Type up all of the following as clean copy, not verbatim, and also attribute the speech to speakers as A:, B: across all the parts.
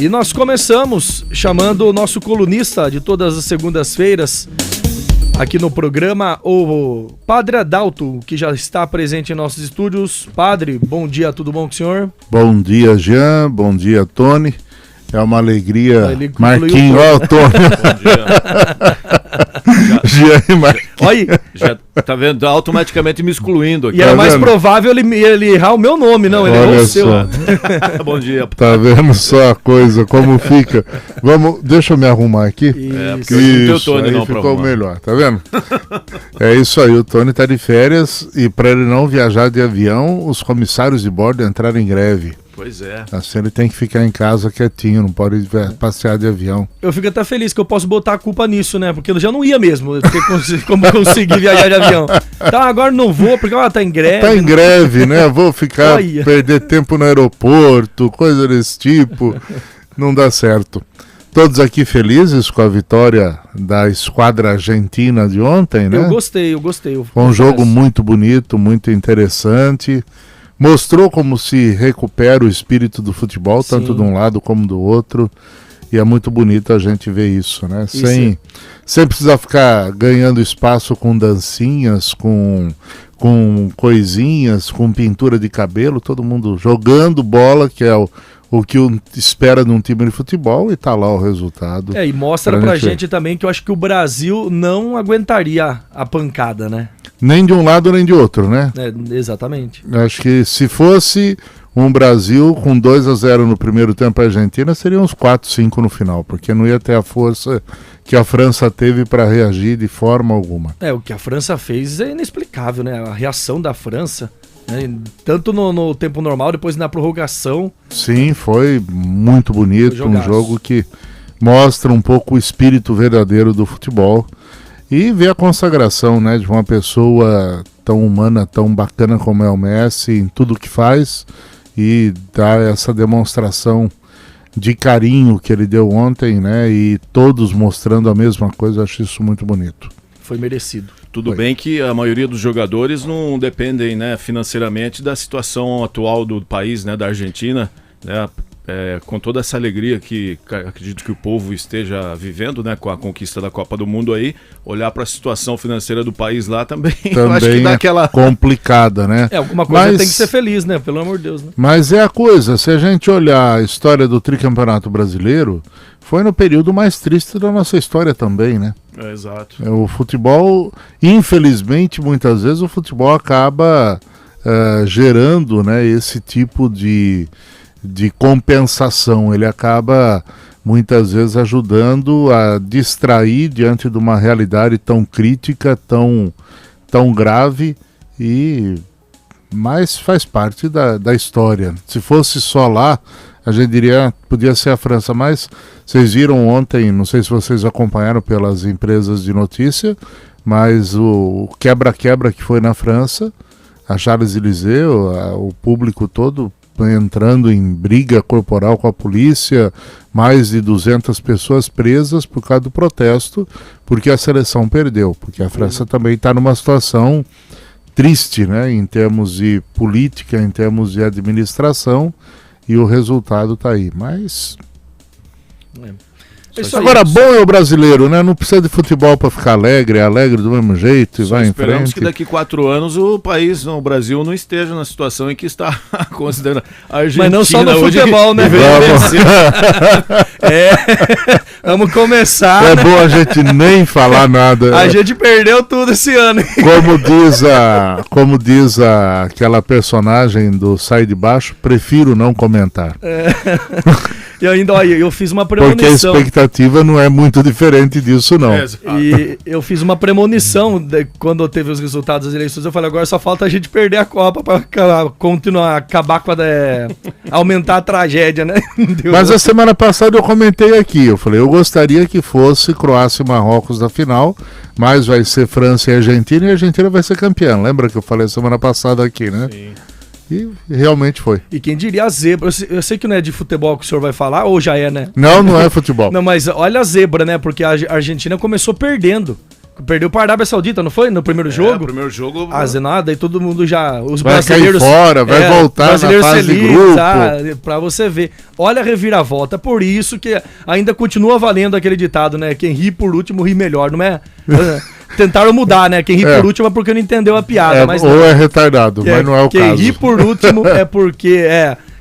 A: E nós começamos chamando o nosso colunista de todas as segundas-feiras aqui no programa, o Padre Adalto, que já está presente em nossos estúdios. Padre, bom dia, tudo bom com o senhor?
B: Bom dia, Jean, bom dia, Tony. É uma alegria. Marquinhos, ó, Tony.
C: Bom dia.
B: Jean e Marquinhos.
A: Olha,
C: Já tá vendo? Automaticamente me excluindo aqui.
A: e era
B: Tá
A: mais
B: vendo?
A: provável ele errar o meu nome, não, ele errou
B: Olha
A: o seu.
B: só.
C: Bom dia.
B: Tá vendo só a coisa, como fica? Deixa eu me arrumar aqui.
C: Porque hoje não tem o Tony
B: aí
C: não pra
B: ficou
C: arrumar.
B: melhor, tá vendo? É isso aí, o Tony tá de férias e para ele não viajar de avião, os comissários de bordo entraram em greve.
C: Pois é.
B: Assim ele tem que ficar em casa quietinho, não pode passear de avião.
A: Eu fico até feliz que eu posso botar a culpa nisso, né? Porque eu já não ia mesmo, como conseguir viajar de avião. Tá, agora não vou, porque tá em greve.
B: Tá em greve, né? Vou ficar,
A: Olha.
B: perder tempo no aeroporto, coisa desse tipo. Não dá certo. Todos aqui felizes com a vitória da esquadra argentina de ontem, né?
A: Eu gostei.
B: Foi um jogo muito bonito, muito interessante. Mostrou como se recupera o espírito do futebol,
A: Sim.
B: tanto de um lado como do outro. E é muito bonito a gente ver isso, né? Sem precisar ficar ganhando espaço com dancinhas, com coisinhas, com pintura de cabelo, todo mundo jogando bola, que é o que espera de um time de futebol, e tá lá o resultado.
A: E mostra pra gente também que eu acho que o Brasil não aguentaria a pancada, né?
B: Nem de um lado nem de outro, né?
A: Exatamente.
B: Acho que se fosse um Brasil com 2-0 no primeiro tempo a Argentina, seria uns 4-5 no final, porque não ia ter a força que a França teve para reagir de forma alguma.
A: O que a França fez é inexplicável, né? A reação da França, né? Tanto no tempo normal, depois na prorrogação.
B: Sim, foi muito bonito,
A: Foi
B: um
A: jogaço.
B: jogo que mostra um pouco o espírito verdadeiro do futebol. E ver a consagração, né, de uma pessoa tão humana, tão bacana como é o Messi, em tudo que faz, e dar essa demonstração de carinho que ele deu ontem, né, e todos mostrando a mesma coisa. Eu acho isso muito bonito.
A: Foi merecido.
C: Tudo
B: Foi.
C: bem que a maioria dos jogadores não dependem, né, financeiramente da situação atual do país, né, da Argentina, né, com toda essa alegria que acredito que o povo esteja vivendo, né, com a conquista da Copa do Mundo aí, olhar para a situação financeira do país lá também, eu acho que dá
B: é
C: aquela...
B: complicada, né?
A: Alguma coisa
B: Mas
A: tem que ser feliz, né? Pelo amor de Deus, né?
B: Mas é a coisa, se a gente olhar a história do tricampeonato brasileiro, foi no período mais triste da nossa história também, né?
C: Exato.
B: O futebol, infelizmente, muitas vezes o futebol acaba gerando, né, esse tipo de compensação. Ele acaba muitas vezes ajudando a distrair diante de uma realidade tão crítica, tão grave, mas faz parte da história. Se fosse só lá, a gente diria, podia ser a França, mas vocês viram ontem, não sei se vocês acompanharam pelas empresas de notícia, mas o quebra-quebra que foi na França, a Champs-Élysées, o público todo entrando em briga corporal com a polícia, mais de 200 pessoas presas por causa do protesto, porque a seleção perdeu, porque a França também está numa situação triste, né, em termos de política, em termos de administração, e o resultado está aí, mas...
A: Isso aí.
B: Agora, bom é o brasileiro, né? Não precisa de futebol para ficar alegre, é alegre do mesmo jeito e
C: Só
B: vai em
C: esperamos
B: frente.
C: que daqui 4 anos o país, o Brasil, não esteja na situação em que está considerando a Argentina.
A: Mas não só no
C: hoje
A: futebol, né? Vamos começar,
B: É
A: né?
B: bom a gente nem falar nada.
A: A gente perdeu tudo esse ano, hein?
B: Como diz aquela personagem do Sai de Baixo, prefiro não comentar.
A: E ainda, olha, eu fiz uma
B: Porque a
A: premonição.
B: expectativa não é muito diferente disso, não.
A: E eu fiz uma premonição quando teve os resultados das eleições. Eu falei, agora só falta a gente perder a Copa pra continuar, acabar com aumentar a tragédia, né?
B: Mas a semana passada eu comentei aqui, eu falei, eu gostaria que fosse Croácia e Marrocos da final, mas vai ser França e Argentina a Argentina vai ser campeã. Lembra que eu falei semana passada aqui, né?
C: Sim.
B: E realmente foi.
A: E quem diria a zebra? Eu sei que não é de futebol que o senhor vai falar, ou já é, né?
B: Não é futebol.
A: Não, mas olha a zebra, né? Porque a Argentina começou perdendo. Perdeu para a Arábia Saudita, não foi? No primeiro jogo?
C: No primeiro jogo.
A: Nada, e todo mundo já... Os
B: vai
A: brasileiros...
B: cair fora, vai voltar na fase de grupo.
A: Pra você ver. Olha a reviravolta. Por isso que ainda continua valendo aquele ditado, né? Quem ri por último ri melhor, não é? Tentaram mudar, né? Quem ri por último é porque não entendeu a piada. Mas
B: ou
A: não.
B: É retardado, mas não é o
A: quem
B: caso.
A: Quem ri por último é porque...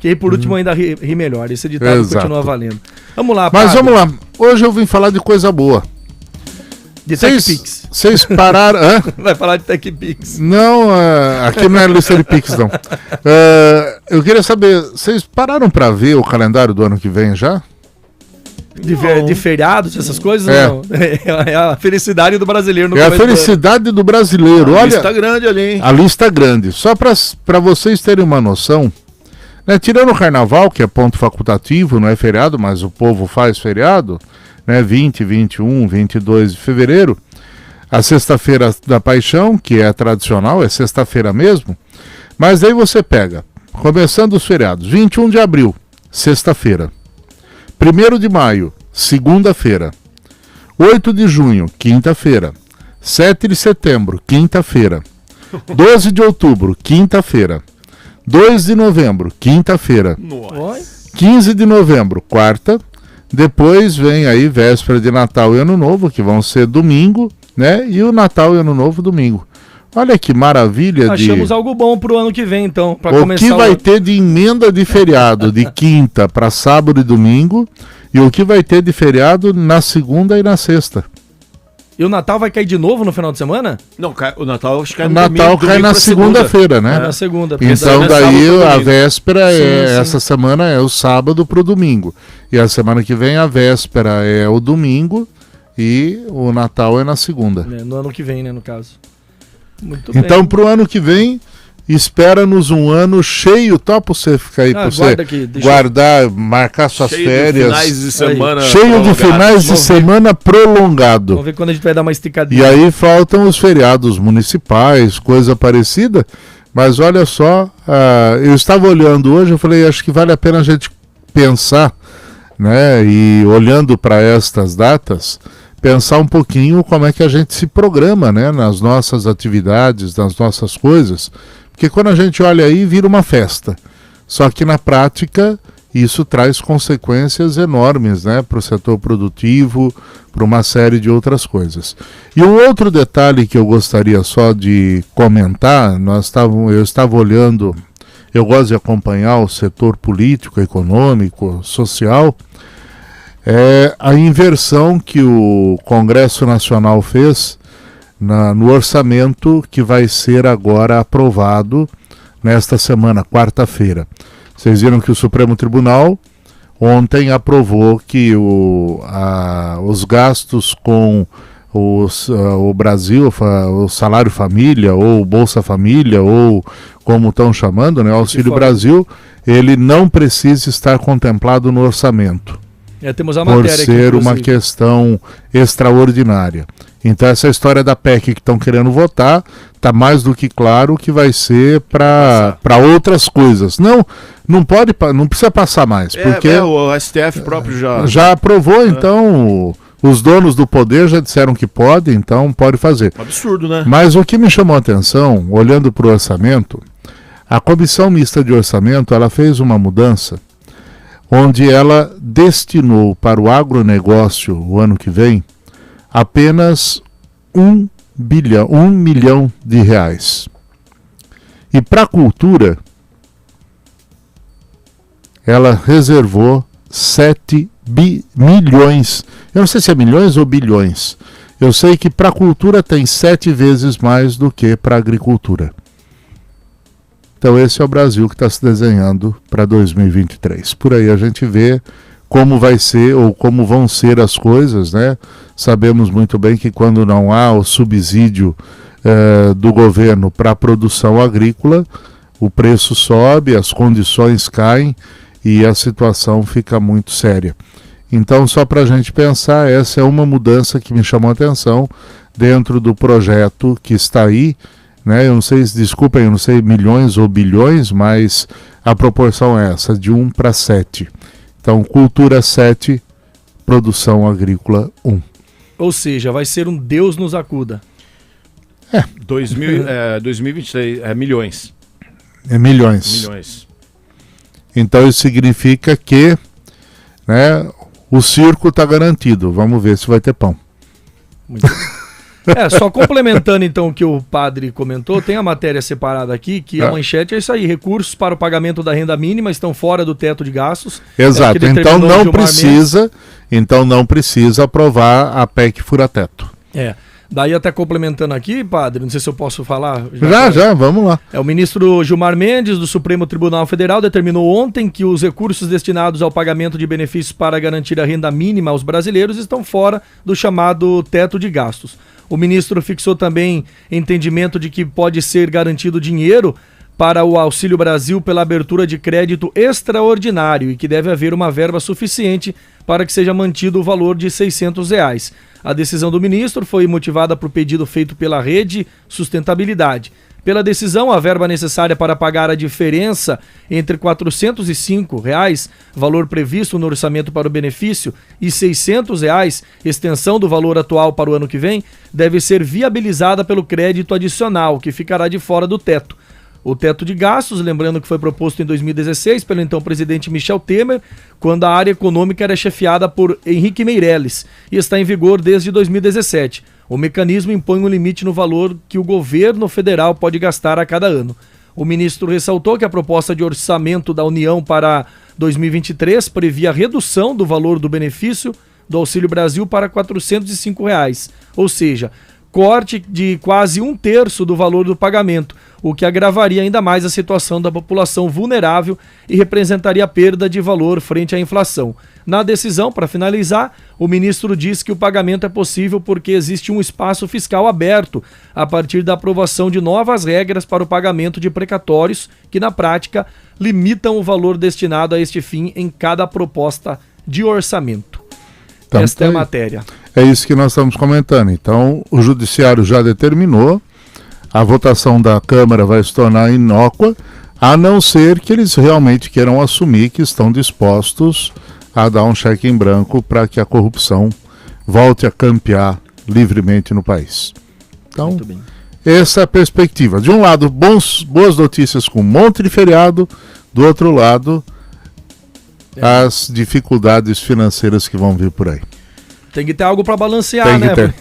A: Quem ri por último ainda ri melhor. Esse ditado continua valendo. Vamos lá,
B: Mas vamos lá. Hoje eu vim falar de coisa boa.
A: De TechPix.
B: Vocês pararam...
A: Vai falar de TechPix.
B: Não, aqui não é lista de Pix, não. Eu queria saber, vocês pararam para ver o calendário do ano que vem já?
A: De feriados, essas coisas? Não. É a felicidade do brasileiro.
B: É a felicidade do brasileiro. Olha, a
C: lista grande ali, hein?
B: A lista grande. Só para vocês terem uma noção, né, tirando o carnaval, que é ponto facultativo, não é feriado, mas o povo faz feriado, né, 20, 21, 22 de fevereiro, a sexta-feira da Paixão, que é tradicional, é sexta-feira mesmo, mas aí você pega, começando os feriados, 21 de abril, sexta-feira, 1º de maio, segunda-feira, 8 de junho, quinta-feira, 7 de setembro, quinta-feira, 12 de outubro, quinta-feira, 2 de novembro, quinta-feira, 15 de novembro, quarta, depois vem aí véspera de Natal e Ano Novo, que vão ser domingo, né? E o Natal e Ano Novo domingo. Olha que maravilha.
A: Achamos algo bom pro ano que vem, então, para
B: começar. O que vai ter de emenda de feriado de quinta para sábado e domingo, e o que vai ter de feriado na segunda e na sexta.
A: E o Natal vai cair de novo no final de semana?
C: Não, o Natal acho que cai
B: no domingo. O Natal cai na segunda-feira, né?
A: Na segunda.
B: Então daí a véspera essa semana é o sábado pro domingo. E a semana que vem a véspera é o domingo e o Natal é na segunda.
A: No ano que vem, né, no caso. Muito
B: então
A: bem.
B: Pro ano que vem, espera-nos um ano cheio, topa você ficar aí pra você guardar, marcar suas férias.
C: Finais de semana
B: cheio de finais de semana prolongado.
A: Vamos ver quando a gente vai dar uma esticadinha.
B: E aí faltam os feriados municipais, coisa parecida. Mas olha só, eu estava olhando hoje, eu falei, acho que vale a pena a gente pensar, né? E olhando para estas datas, pensar um pouquinho como é que a gente se programa, né? Nas nossas atividades, nas nossas coisas. Porque quando a gente olha aí, vira uma festa. Só que na prática, isso traz consequências enormes, né, para o setor produtivo, para uma série de outras coisas. E um outro detalhe que eu gostaria só de comentar, eu estava olhando, eu gosto de acompanhar o setor político, econômico, social, é a inversão que o Congresso Nacional fez no orçamento que vai ser agora aprovado nesta semana, quarta-feira. Vocês viram que o Supremo Tribunal ontem aprovou que os gastos com o Brasil, o Salário Família, ou Bolsa Família, ou como estão chamando, né, Auxílio Brasil, ele não precisa estar contemplado no orçamento.
A: Temos a
B: por
A: matéria
B: ser
A: aqui,
B: uma questão extraordinária. Então essa história da PEC que estão querendo votar, está mais do que claro que vai ser para outras coisas. Não precisa passar mais, porque
C: o STF próprio
B: já aprovou, então os donos do poder já disseram que pode, então pode fazer.
C: Absurdo, né?
B: Mas o que me chamou a atenção, olhando para o orçamento, a Comissão Mista de Orçamento, ela fez uma mudança onde ela destinou para o agronegócio o ano que vem apenas R$1 milhão de reais. E para a cultura, ela reservou 7 milhões. Eu não sei se é milhões ou bilhões. Eu sei que para a cultura tem 7 vezes mais do que para a agricultura. Então esse é o Brasil que está se desenhando para 2023. Por aí a gente vê como vai ser ou como vão ser as coisas, né? Sabemos muito bem que quando não há o subsídio do governo para a produção agrícola, o preço sobe, as condições caem e a situação fica muito séria. Então, só para a gente pensar, essa é uma mudança que me chamou a atenção dentro do projeto que está aí, né? Eu não sei, desculpem, eu não sei milhões ou bilhões, mas a proporção é essa, de 1 para 7. Então, cultura 7, produção agrícola 1.
A: Ou seja, vai ser um Deus nos acuda.
C: 2023 é milhões.
B: É milhões.
C: Milhões.
B: Então isso significa que, né, o circo está garantido. Vamos ver se vai ter pão.
A: Muito bem. Só complementando então o que o padre comentou, tem a matéria separada aqui, que a manchete é isso aí: recursos para o pagamento da renda mínima estão fora do teto de gastos.
B: Exato, então não precisa aprovar a PEC fura-teto.
A: Daí até complementando aqui, padre, não sei se eu posso falar.
B: Já, vamos lá.
A: O ministro Gilmar Mendes, do Supremo Tribunal Federal, determinou ontem que os recursos destinados ao pagamento de benefícios para garantir a renda mínima aos brasileiros estão fora do chamado teto de gastos. O ministro fixou também entendimento de que pode ser garantido dinheiro para o Auxílio Brasil pela abertura de crédito extraordinário e que deve haver uma verba suficiente para que seja mantido o valor de R$ 600. A decisão do ministro foi motivada por pedido feito pela Rede Sustentabilidade. Pela decisão, a verba necessária para pagar a diferença entre R$ 405, valor previsto no orçamento para o benefício, e R$ 600, extensão do valor atual para o ano que vem, deve ser viabilizada pelo crédito adicional, que ficará de fora do teto. O teto de gastos, lembrando que foi proposto em 2016 pelo então presidente Michel Temer, quando a área econômica era chefiada por Henrique Meirelles, e está em vigor desde 2017. O mecanismo impõe um limite no valor que o governo federal pode gastar a cada ano. O ministro ressaltou que a proposta de orçamento da União para 2023 previa a redução do valor do benefício do Auxílio Brasil para R$ 405, ou seja, corte de quase 1/3 do valor do pagamento, o que agravaria ainda mais a situação da população vulnerável e representaria perda de valor frente à inflação. Na decisão, para finalizar, o ministro diz que o pagamento é possível porque existe um espaço fiscal aberto a partir da aprovação de novas regras para o pagamento de precatórios que, na prática, limitam o valor destinado a este fim em cada proposta de orçamento.
B: Então,
A: esta é a matéria.
B: É isso que nós estamos comentando. Então, o judiciário já determinou, a votação da Câmara vai se tornar inócua, a não ser que eles realmente queiram assumir que estão dispostos a dar um cheque em branco para que a corrupção volte a campear livremente no país. Então, essa é a perspectiva. De um lado, boas notícias com um monte de feriado, do outro lado, as dificuldades financeiras que vão vir por aí.
A: Tem que ter algo para balancear, né?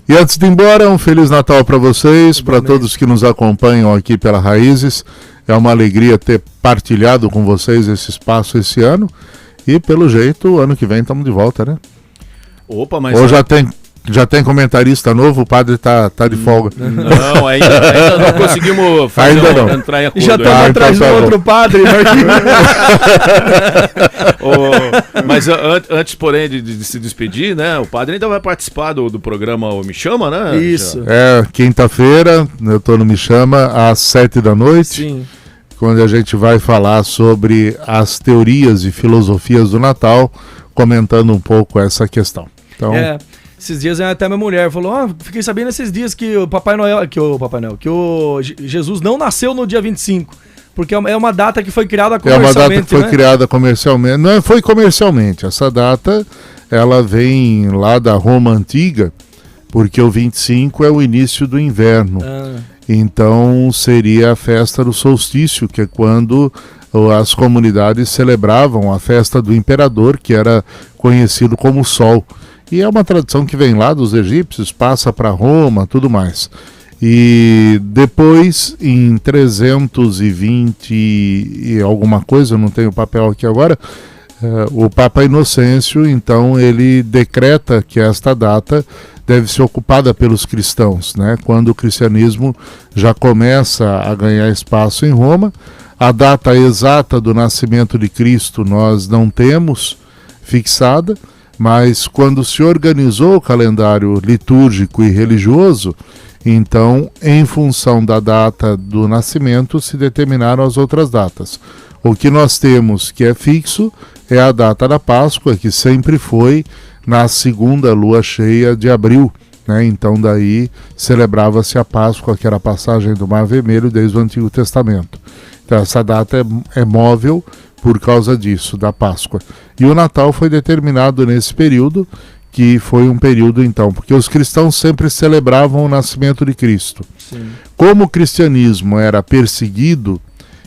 B: E antes de ir embora, um Feliz Natal para vocês, para todos que nos acompanham aqui pela Raízes. É uma alegria ter partilhado com vocês esse espaço esse ano. E pelo jeito, ano que vem estamos de volta, né?
C: Opa, mas...
B: Ou já tem comentarista novo, o padre tá de folga.
C: Não, ainda não conseguimos fazer entrar em acordo.
A: Já estamos atrás do outro padre.
C: Mas antes, porém, de se despedir, né? O padre ainda vai participar do programa O Me Chama, né?
A: Isso.
B: Quinta-feira, eu tô no Me Chama, às 19h.
A: Sim.
B: Quando a gente vai falar sobre as teorias e filosofias do Natal, comentando um pouco essa questão. Então...
A: Esses dias até minha mulher falou, fiquei sabendo esses dias que o que o Jesus não nasceu no dia 25, porque é uma data que foi criada comercialmente. É uma data que foi criada comercialmente, não foi comercialmente, essa data ela vem lá da Roma Antiga, porque o 25 é o início do inverno, então seria a festa do solstício, que é quando as comunidades celebravam a festa do imperador, que era conhecido como Sol. E é uma tradição que vem lá dos egípcios, passa para Roma, tudo mais. E depois, em 320 e alguma coisa, eu não tenho o papel aqui agora, o Papa Inocêncio, então, ele decreta que esta data deve ser ocupada pelos cristãos, né? Quando o cristianismo já começa a ganhar espaço em Roma. A data exata do nascimento de Cristo nós não temos fixada, mas quando se organizou o calendário litúrgico e religioso, então, em função da data do nascimento, se determinaram as outras datas. O que nós temos que é fixo é a data da Páscoa, que sempre foi na segunda lua cheia de abril, né? Então daí celebrava-se a Páscoa, que era a passagem do Mar Vermelho desde o Antigo Testamento. Então essa data é móvel por causa disso, da Páscoa. E o Natal foi determinado nesse período,
B: que foi um período então, porque os cristãos sempre celebravam o nascimento de Cristo.
A: Sim.
B: Como o cristianismo era perseguido,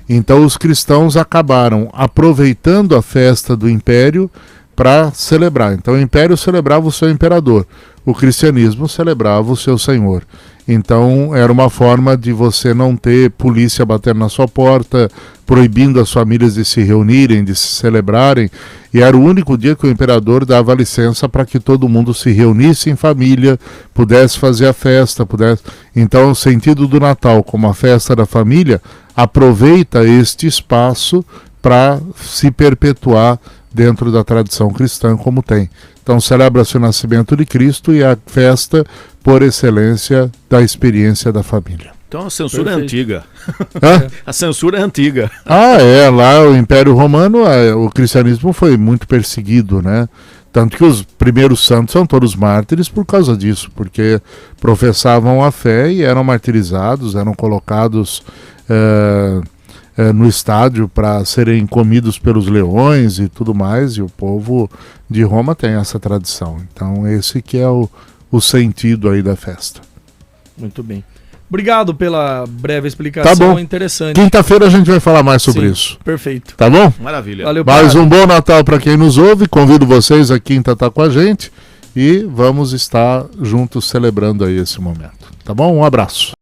B: então os cristãos acabaram aproveitando a festa do império para celebrar. Então o império celebrava o seu imperador, o cristianismo celebrava o seu senhor. Então era uma forma de você não ter polícia batendo na sua porta, proibindo as famílias de se reunirem, de se celebrarem, e era o único dia que o imperador dava licença para que todo mundo se reunisse em família, pudesse fazer a festa, pudesse... Então o sentido do Natal como a festa da família aproveita este espaço para se perpetuar dentro da tradição cristã como tem. Então celebra-se o nascimento de Cristo e a festa por excelência da experiência da família.
C: Então a censura é antiga.
B: Hã?
C: A censura é antiga.
B: Lá o Império Romano, o cristianismo foi muito perseguido, né? Tanto que os primeiros santos são todos mártires por causa disso, porque professavam a fé e eram martirizados, eram colocados no estádio para serem comidos pelos leões e tudo mais, e o povo de Roma tem essa tradição. Então esse que é o sentido aí da festa.
A: Muito bem. Obrigado pela breve explicação,
B: tá bom.
A: Interessante.
B: Quinta-feira a gente vai falar mais sobre isso.
A: Perfeito.
B: Tá bom?
C: Maravilha.
A: Valeu,
B: Mais
A: padre.
B: um bom Natal para quem nos ouve. Convido vocês a quinta estar com a gente e vamos estar juntos celebrando aí esse momento. Tá bom? Um abraço.